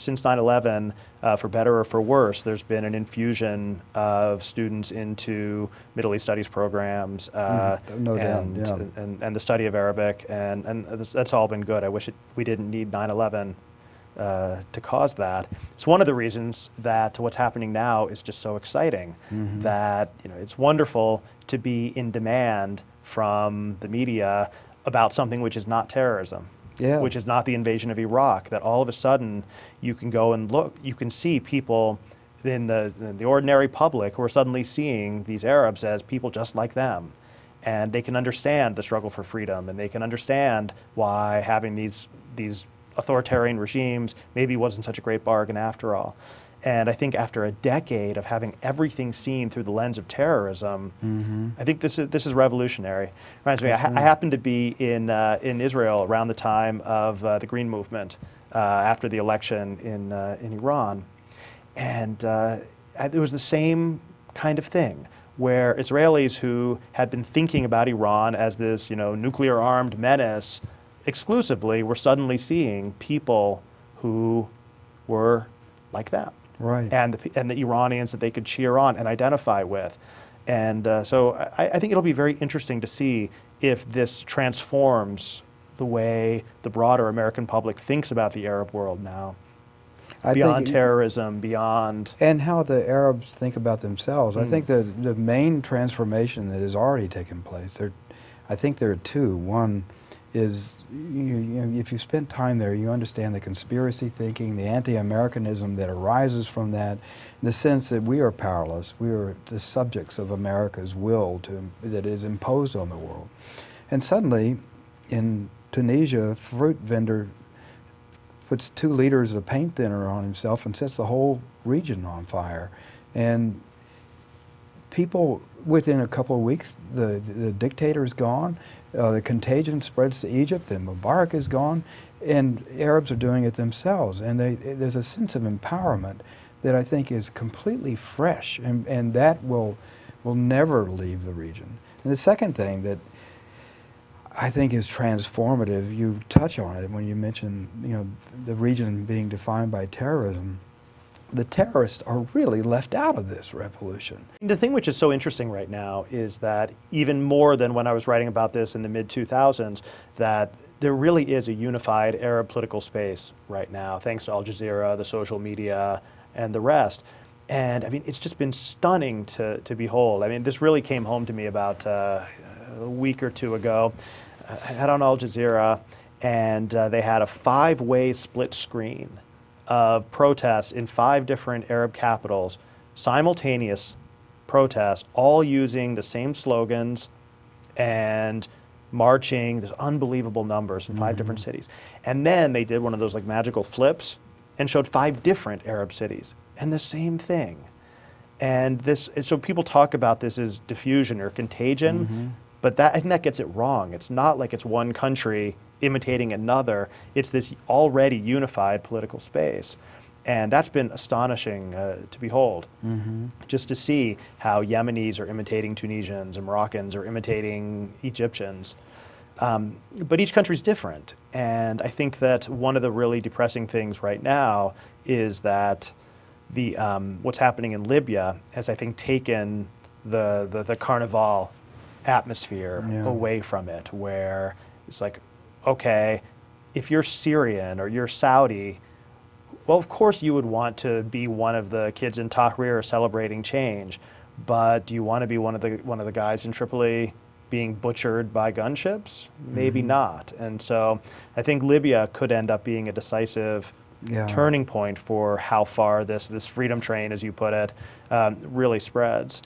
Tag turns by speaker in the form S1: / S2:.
S1: since 9/11, for better or for worse, there's been an infusion of students into Middle East studies programs,
S2: No doubt, yeah.
S1: and the study of Arabic, and that's all been good. I wish we didn't need 9/11 to cause that. It's one of the reasons that what's happening now is just so exciting. That it's wonderful to be in demand from the media about something which is not terrorism, which is not the invasion of Iraq. That all of a sudden you can go and look, you can see people in the ordinary public who are suddenly seeing these Arabs as people just like them. And they can understand the struggle for freedom, and they can understand why having these authoritarian regimes maybe wasn't such a great bargain after all. And I think after a decade of having everything seen through the lens of terrorism, I think this is revolutionary. Reminds me, I happened to be in Israel around the time of the Green Movement after the election in Iran, and it was the same kind of thing, where Israelis who had been thinking about Iran as this nuclear-armed menace exclusively were suddenly seeing people who were like them.
S2: Right.
S1: And the Iranians that they could cheer on and identify with. And so I think it'll be very interesting to see if this transforms the way the broader American public thinks about the Arab world now. Beyond terrorism, beyond...
S2: And how the Arabs think about themselves. I think the main transformation that has already taken place, I think there are two. One is, if you spend time there, you understand the conspiracy thinking, the anti-Americanism that arises from that, the sense that we are powerless, we are the subjects of America's will that is imposed on the world. And suddenly, in Tunisia, a fruit vendor puts 2 liters of paint thinner on himself and sets the whole region on fire. And people, within a couple of weeks, the dictator is gone, the contagion spreads to Egypt, and Mubarak is gone, and Arabs are doing it themselves. And there's a sense of empowerment that I think is completely fresh, and that will never leave the region. And the second thing that I think is transformative, you touch on it when you mention the region being defined by terrorism. The terrorists are really left out of this revolution.
S1: The thing which is so interesting right now is that even more than when I was writing about this in the mid-2000s, that there really is a unified Arab political space right now, thanks to al-Jazeera, the social media, and the rest. And I mean, it's just been stunning to behold. I mean, this really came home to me about a week or two ago. I had on al-Jazeera, and they had a 5-way split screen of protests in 5 different Arab capitals, simultaneous protests, all using the same slogans and marching. There's unbelievable numbers in 5 different cities. And then they did one of those like magical flips and showed 5 different Arab cities and the same thing. And so people talk about this as diffusion or contagion, but I think that gets it wrong. It's not like it's one country imitating another. It's this already unified political space. And that's been astonishing to behold. Just to see how Yemenis are imitating Tunisians and Moroccans are imitating Egyptians. But each country's different. And I think that one of the really depressing things right now is that what's happening in Libya has, I think, taken the carnival atmosphere away from it, where it's like, okay, if you're Syrian or you're Saudi, well, of course you would want to be one of the kids in Tahrir celebrating change, but do you want to be one of the guys in Tripoli being butchered by gunships? Maybe not. And so I think Libya could end up being a decisive turning point for how far this freedom train, as you put it, really spreads.